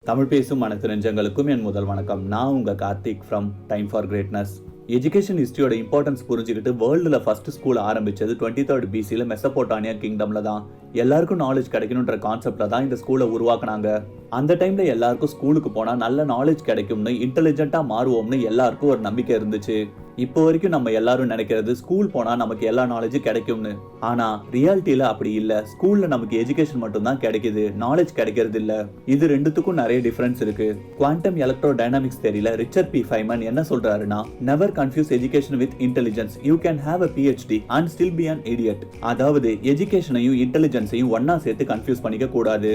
தமிழ் பேசும் அனைத்து நெஞ்சங்களுக்கும் என் முதல் வணக்கம். நான் உங்க Karthik from time for greatness. Education ஹிஸ்டரியோட இம்பார்ட்டன்ஸ் புரிஞ்சுக்கிட்டு வேர்ல்டுல ஃபர்ஸ்ட் ஸ்கூல் ஆரம்பிச்சது 23rd BCல மெசபோட்டாமியா கிங்டம்ல தான். எல்லாருக்கும் நாலேஜ் கிடைக்கணுன்ற கான்செப்ட்ல தான் இந்த ஸ்கூலை உருவாக்குனாங்க. அந்த டைம்ல எல்லாருக்கும் ஸ்கூலுக்கு போனா நல்ல நாலேஜ் கிடைக்கும்னு, இன்டெலிஜென்ட்டா மாறுவோம்னு எல்லாருக்கும் ஒரு நம்பிக்கை இருந்துச்சு. இப்போ வரைக்கும் நம்ம எல்லாரும் நினைக்கிறது ஸ்கூல் போனா நமக்கு எல்லா நாலேஜும் கிடைக்கும்னு. ஆனா ரியாலிட்டியில அப்படி இல்ல. ஸ்கூல்ல நமக்கு எஜுகேஷன் மட்டும் தான் கிடைக்குது, நாலேஜ் கிடைக்கிறது இல்ல. இது ரெண்டுத்துக்கும் நிறைய டிஃபரன்ஸ் இருக்கு. குவாண்டம் எலக்ட்ரோ டைனாமிக்ஸ் தெரியல ரிச்சர்ட் பி ஃபைமன் என்ன சொல்றாருன்னா, never confuse education with intelligence. You can have a PhD and still be an idiot. அதாவது எஜுகேஷனையும் இன்டெலிஜென்ஸையும் ஒன்னா சேர்த்து கன்ஃபியூஸ் பண்ணிக்க கூடாது.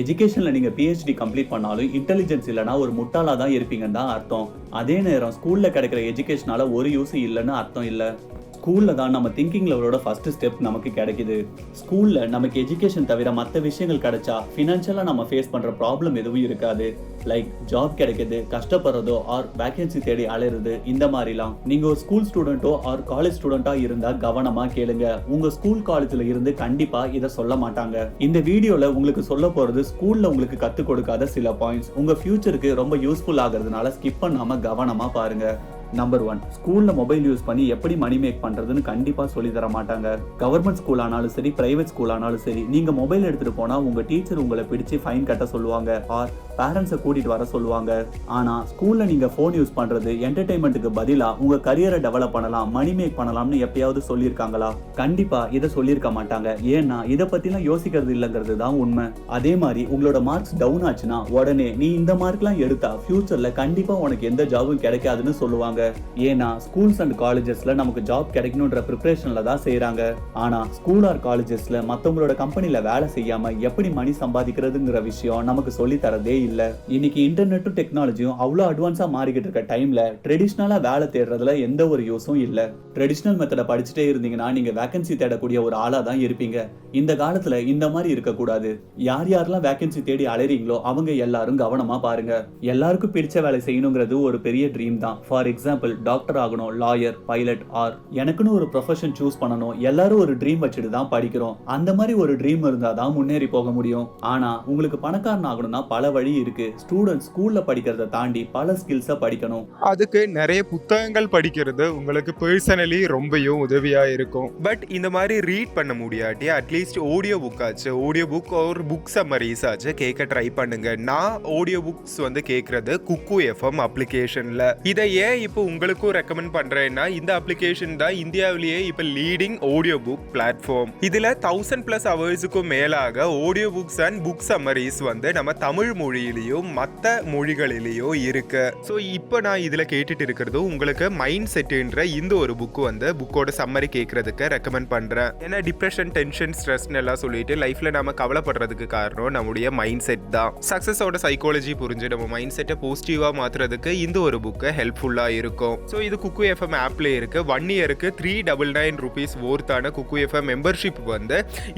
எஜுகேஷன்ல நீங்க PhD கம்ப்ளீட் பண்ணாலும் இன்டெலிஜென்ஸ் இல்லனா ஒரு முட்டாளா தான் இருப்பீங்கன்னு தான் அர்த்தம். அதே நேரம் ஸ்கூல்ல கிடைக்கிற எஜுகேஷனால ஒரு யூஸ் இல்லைன்னு அர்த்தம் இல்ல. ஸ்கூல்ல தான் நம்ம திங்கிங் லெவலோட ஃபர்ஸ்ட் ஸ்டெப் நமக்கு கிடைக்குது. ஸ்கூல்ல நமக்கு எஜுகேஷன் தவிர மற்ற விஷயங்கள் கிடைச்சா ஃபினான்ஷியலா நம்ம ஃபேஸ் பண்ற ப்ராப்ளம் எதுவும் இருக்காது. லைக் ஜாப் கிடைக்குது, கஷ்டப்படுறதோ ஆர் வேகன்சி தேடி அலையிறது, இந்த மாதிரிலாம். நீங்க ஒரு ஸ்கூல் ஸ்டூடெண்டோ ஆர் காலேஜ் ஸ்டூடெண்டா இருந்தா கவனமா கேளுங்க. உங்க ஸ்கூல் காலேஜ்ல இருந்து கண்டிப்பா இதை சொல்ல மாட்டாங்க. இந்த வீடியோல உங்களுக்கு சொல்ல போறது ஸ்கூல்ல உங்களுக்கு கத்து கொடுக்காத சில பாயிண்ட்ஸ். உங்க ஃபியூச்சருக்கு ரொம்ப யூஸ்ஃபுல் ஆகிறதுனால ஸ்கிப் பண்ணாம கவனமா பாருங்க. நம்பர் 1, ஸ்கூல்ல மொபைல் யூஸ் பண்ணி எப்படி மணி மேக் பண்றதுன்னு கண்டிப்பா சொல்லி தர மாட்டாங்க. கவர்மெண்ட் ஸ்கூல் ஆனாலும் சரி, பிரைவேட் ஸ்கூல் ஆனாலும் சரி, நீங்க மொபைல் எடுத்துட்டு போனா உங்க டீச்சர் உங்களை பிடிச்சு ஃபைன் கட்ட சொல்லுவாங்க ஆர் பேரண்ட்ஸை கூட்டிட்டு வர சொல்லுவாங்க. ஆனா ஸ்கூல்ல நீங்க போன் யூஸ் பண்றது என்டர்டைன்மெண்ட்டுக்கு பதிலா உங்க கரியரை டெவலப் பண்ணலாம், மணி மேக் பண்ணலாம்னு எப்பயாவது சொல்லியிருக்காங்களா? கண்டிப்பா இதை சொல்லியிருக்க மாட்டாங்க. ஏன்னா இதை பத்திலாம் யோசிக்கிறது இல்லைங்கிறது தான் உண்மை. அதே மாதிரி உங்களோட மார்க்ஸ் டவுன் ஆச்சுன்னா உடனே நீ இந்த மார்க்லாம் எடுத்தா ஃபியூச்சர்ல கண்டிப்பா உனக்கு எந்த ஜாபும் கிடைக்காதுன்னு சொல்லுவாங்க. ஏன்னா ஸ்கூல்ஸ் அண்ட் காலேஜஸ்ல நமக்கு ஜாப் கிடைக்கணும்ன்ற ப்ரிப்பரேஷன்ல தான் செய்யறாங்க. ஆனா ஸ்கூல் ஆர் காலேஜஸ்ல மத்தவங்களோட கம்பெனில வேலை செய்யாம எப்படி மணி சம்பாதிக்கிறதுங்கிற விஷயம் நமக்கு சொல்லி தரதே இல்ல. இன்னைக்கு இன்டர்நெட்டும் டெக்னாலஜியும் அவ்வளவு அட்வான்ஸா மாறிக்கிட்டு இருக்க டைம்ல ட்ரெடிஷனலா வேலை தேடுறதுல எந்த ஒரு யூஸும் இல்ல. ட்ரெடிஷனல் மெத்தட படிச்சுட்டே இருந்தீங்கன்னா நீங்க வேகன்சி தேடக்கூடிய ஒரு ஆளா தான் இருப்பீங்க. இந்த காலத்துல இந்த மாதிரி இருக்க கூடாது. யார் யாரெல்லாம் வேகன்சி தேடி அலைறீங்களோ அவங்க எல்லாரும் கவனமா பாருங்க. எல்லாருக்கும் பிடிச்ச வேலை செய்யணுங்கிறது ஒரு பெரிய ட்ரீம் தான். ஃபார் எக்ஸாம்பிள், டாக்டர் ஆகணும், லாயர், பைலட் ஆர் எனக்குன்னு ஒரு ப்ரொஃபஷன் சூஸ் பண்ணணும். எல்லாரும் ஒரு ட்ரீம் வச்சுட்டு தான் படிக்கிறோம். அந்த மாதிரி ஒரு ட்ரீம் இருந்தா தான் முன்னேறி போக முடியும். ஆனா உங்களுக்கு பணக்காரன் ஆகணும்னா பல வழி இருக்கு. ஸ்டூடெண்ட்ஸ் ஸ்கூல்ல படிக்கிறத தாண்டி பல ஸ்கில்ஸை படிக்கணும். அதுக்கு நிறைய புத்தகங்கள் படிக்கிறது உங்களுக்கு பர்சனலி ரொம்பவும் உதவியா இருக்கும். பட் இந்த மாதிரி ரீட் பண்ண முடியாட்டி அட்லீஸ்ட் ஆடியோ புக் ஆச்சு, ஆடியோ புக் ஒரு புக் சம்மரிஸ் ஆச்சு கேட்க ட்ரை பண்ணுங்க. நான் ஆடியோ புக்ஸ் கேட்கறது குக்கு FM அப்ளிகேஷன்ல. இதை ஏன் இப்போ உங்களுக்கும் ரெக்கமெண்ட் பண்றேன்னா, இந்த அப்ளிகேஷன் தான் இந்தியாவிலேயே இப்ப லீடிங் ஆடியோ புக் பிளாட்ஃபார்ம். இதுல 1000+ ஹவர்ஸுக்கும் மேலாக audio books and book summaries நம்ம தமிழ் மொழியிலேயும் மற்ற மொழிகளிலேயும் இருக்கு. ஸோ இப்போ நான் இதுல கேட்டுட்டு இருக்கிறது உங்களுக்கு மைண்ட் செட்ன்ற இந்த ஒரு புக்கோட சம்மரி கேட்கறதுக்கு ரெக்கமெண்ட் பண்றேன். ஏன்னா டிப்ரெஷன், டென்ஷன், ஸ்ட்ரெஸ் எல்லாம் சொல்லிட்டு லைஃப்ல நாம கவலைப்படுறதுக்கு காரணம் நம்முடைய மைண்ட் செட் தான். சக்சஸோட சைக்காலஜி புரிஞ்சு நம்ம மைண்ட் செட்டை பாசிட்டிவா மாத்துறதுக்கு இந்த ஒரு புக்கு ஹெல்ப்ஃபுல்லா இருக்கும். ஸோ இது குக்கு FM ஆப்ல இருக்கு. 1 இயருக்கு 399 rupees worth-ஆன குக்கு FM மெம்பர்ஷிப்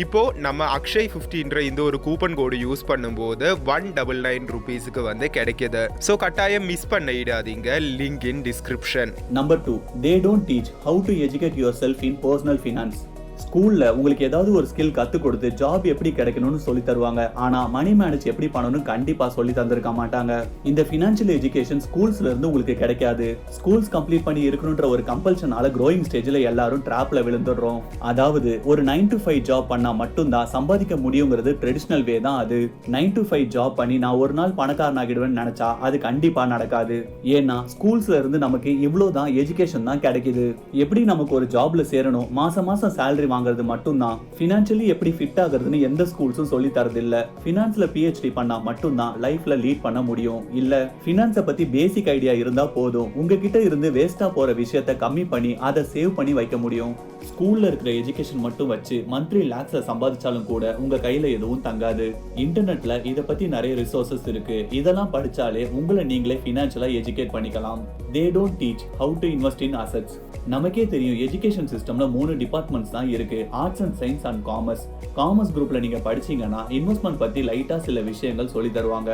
இப்போ நம்ம அக்ஷய் 50ன்ற இந்த ஒரு கூப்பன் கோடு யூஸ் பண்ணும்போது 199 rupeesக்கு கிடைக்குது. ஸோ கட்டாயம் மிஸ் பண்ணிடாதீங்க. Link in description. Number 2, they don't teach how to educate yourself in personal finance. ஸ்கூல்ல உங்களுக்கு ஏதாவது ஒரு ஸ்கில் கத்து கொடுத்து ஜாப் எப்படி கிடைக்கணும்னு சொல்லி தருவாங்க. ஆனா மணி மேனேஜ் எப்படி பண்ணணும்னு கண்டிப்பா சொல்லி தந்திருக்க மாட்டாங்க. இந்த ஃபினான்ஷியல் எஜுகேஷன் ஸ்கூல்ஸ்ல இருந்து உங்களுக்கு கிடைக்காது. ஸ்கூல்ஸ் கம்ப்ளீட் பண்ணி இருக்கணும்ன்ற ஒரு கம்பல்ஷனால க்ரோயிங் ஸ்டேஜ்ல எல்லாரும் ட்ராப்ல விழுந்துடுறோம். அதாவது ஒரு 9 to 5 ஜாப் பண்ணா மட்டும்தான் சம்பாதிக்க முடியுங்கிறது ட்ரெடிஷனல் வே தான். அது 9 to 5 ஜாப் பண்ணி நான் ஒரு நாள் பணக்காரன் ஆகிடுவேன்னு நினைச்சா அது கண்டிப்பா நடக்காது. ஏன்னா ஸ்கூல்ஸ்ல இருந்து நமக்கு இவ்வளவுதான் எஜுகேஷன் தான் கிடைக்குது. எப்படி நமக்கு ஒரு ஜாப்ல சேரணும், மாசம் மாசம் சேலரி வாங்குறது மட்டும்தான். ஃபினான்ஷியலி எப்படி ஃபிட் ஆகுறதுன்னு எந்த ஸ்கூல்ஸும் சொல்லி தரது இல்ல. ஃபினான்ஸ்ல PhD பண்ணா மட்டும்தான் லைஃப்ல லீட் பண்ண முடியும். இல்ல ஃபினான்ஸை பத்தி பேசிக் ஐடியா இருந்தா போதும். உங்ககிட்ட இருந்து வேஸ்டா போற விஷயத்தை கம்மி பண்ணி அதை சேவ் பண்ணி வைக்க முடியும். ஸ்கூல்ல இருக்கிற எஜுகேஷன் மட்டும் வச்சு மந்த்லி லாக்ஸ்ல சம்பாதிச்சாலும் கூட உங்க கையில எதுவும் தங்காது. இன்டர்நெட்ல இத பத்தி நிறைய ரிசோர்சஸ் இருக்கு. இதெல்லாம் படிச்சாலே உங்களை நீங்களே ஃபினான்ஷியலா எஜுகேட் பண்ணிக்கலாம். They don't teach how to invest in assets. நமக்கே தெரியும் எஜுகேஷன் சிஸ்டம்ல 3 டிபார்ட்மெண்ட்ஸ் தான் இருக்கு. Arts and science and commerce. Commerce குரூப்ல நீங்க படிச்சீங்கன்னா இன்வெஸ்ட்மெண்ட் பத்தி லைட்டா சில விஷயங்கள் சொல்லி தருவாங்க.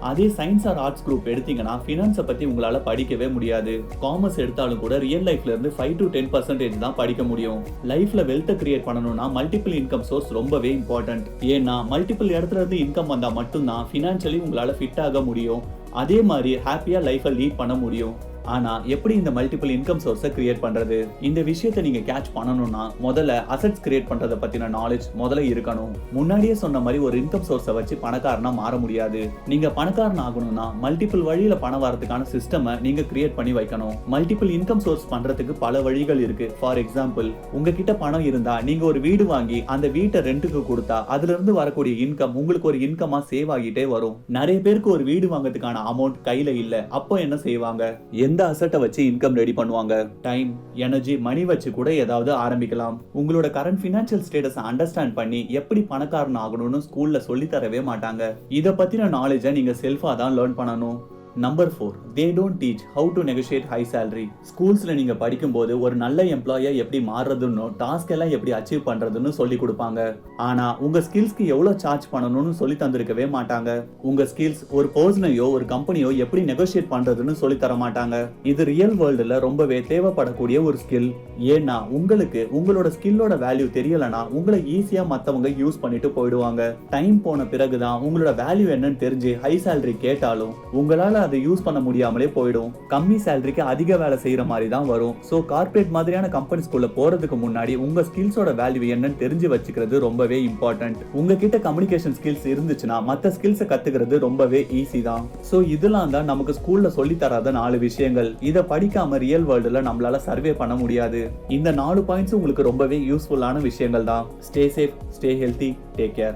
அதே சயின்ஸ் ஆர் ஆர்ட்ஸ் குரூப் எடுத்தீங்கன்னா ஃபினான்ஸை பத்தி உங்களால படிக்கவே முடியாது. காமர்ஸ் எடுத்தாலும் கூட ரியல் லைஃப்ல இருந்து 5 to 10% தான் படிக்க முடியும். லைஃப்ல வெல்த்தை கிரியேட் பண்ணணும்னா மல்டிபிள் இன்கம் சோர்ஸ் ரொம்பவே இம்பார்ட்டன்ட். ஏன்னா மல்டிபிள் இடத்துல இருந்து இன்கம் வந்தா மட்டும்தான் ஃபினான்ஷியலி உங்களால ஃபிட் ஆக முடியும். அதே மாதிரி ஹாப்பியா லைஃபை லீட் பண்ண முடியும். ஆனா எப்படி இந்த மல்டிபிள் இன்கம் சோர்ஸை கிரியேட் பண்றது? இந்த விஷயத்தை நீங்க கேட்ச் பண்ணணும்னா முதல்ல அசெட்ஸ் கிரியேட் பண்றத பத்தின நாலேஜ் முதல்ல இருக்கணும். முன்னாடியே சொன்ன மாதிரி ஒரு இன்கம் சோர்ஸை வச்சு பணக்காரனா மாற முடியாது. நீங்க பணக்காரன் ஆகணும்னா மல்டிபிள் வழியில பணம் வரதுக்கான சிஸ்டமை நீங்க கிரியேட் பண்ணி வைக்கணும். மல்டிபிள் இன்கம் சோர்ஸ் பண்றதுக்கு பல வழிகள் இருக்கு. ஃபார் எக்ஸாம்பிள், உங்ககிட்ட பணம் இருந்தா நீங்க ஒரு வீடு வாங்கி அந்த வீட்டை ரெண்டுக்கு கொடுத்தா அதுல இருந்து வரக்கூடிய இன்கம் உங்களுக்கு ஒரு இன்கமா சேவ் ஆகிட்டே வரும். நிறைய பேருக்கு ஒரு வீடு வாங்குறதுக்கான அமௌண்ட் கையில இல்ல. அப்போ என்ன செய்வாங்க? எந்த அசெட்டை வச்சு இன்கம் ரெடி பண்ணுவாங்க? டைம், எனர்ஜி, மணி வச்சு கூட ஏதாவது ஆரம்பிக்கலாம். உங்களோட கரண்ட் ஃபினான்ஷியல் ஸ்டேட்டஸ் அண்டர்ஸ்டாண்ட் பண்ணி எப்படி பணக்காரன் ஆகணும்னு ஸ்கூல்ல சொல்லி தரவே மாட்டாங்க. இத பத்தின நாலேஜை நீங்க செல்ஃபா தான் லேர்ன் பண்ணணும். Number 4, they don't teach how to negotiate high salary. ஸ்கூல்ஸ்ல நீங்க படிக்கும்போது ஒரு நல்ல எம்ப்ளாயா எப்படி மாறுறதுன்னு, டாஸ்க் எல்லாம் எப்படி அச்சீவ் பண்றதுன்னு சொல்லி கொடுப்பாங்க. ஆனா உங்க ஸ்கில்ஸ்க்கு எவ்வளவு சார்ஜ் பண்ணணும்னு சொல்லி தந்திருக்கவே மாட்டாங்க. உங்க ஸ்கில்ஸ் ஒரு பர்சனையோ ஒரு கம்பெனியோ எப்படி நெகோஷியேட் பண்றதுன்னு சொல்லி தர மாட்டாங்க. இது ரியல் வேர்ல்டுல ரொம்பவே தேவைப்படக்கூடிய ஒரு ஸ்கில். ஏன்னா உங்களுக்கு உங்களோட ஸ்கில்லோட வேல்யூ தெரியலனா உங்களை ஈஸியா மத்தவங்க யூஸ் பண்ணிட்டு போயிடுவாங்க. டைம் போன பிறகுதான் உங்களோட வேல்யூ என்னன்னு தெரிஞ்சு ஹை salary கேட்டாலும் உங்களால அதை யூஸ் பண்ண முடியாமலே போயிடும். கம்மி சேலரிக்கு அதிக வேலை செய்யற மாதிரி தான் வரும். சோ கார்ப்பரேட் மாதிரியான கம்பெனிஸ்குள்ள போறதுக்கு முன்னாடி உங்க ஸ்கில்ஸோட வேல்யூ என்னன்னு தெரிஞ்சு வச்சுக்கிறது ரொம்பவே இம்பார்ட்டன்ட். உங்ககிட்ட கம்யூனிகேஷன் ஸ்கில்ஸ் இருந்துச்சுன்னா மத்த ஸ்கில்ஸை கத்துக்கிறது ரொம்பவே ஈஸி தான். சோ இதெல்லாம் தான் நமக்கு ஸ்கூல்ல சொல்லி தராத 4 விஷயங்கள். இதை படிக்காம ரியல் வேர்ல்டுல நம்மளால சர்வே பண்ண முடியாது. இந்த 4 பாயிண்ட்ஸ் உங்களுக்கு ரொம்பவே யூஸ்ஃபுல்லான விஷயங்கள் தான். Stay safe, stay healthy, take care.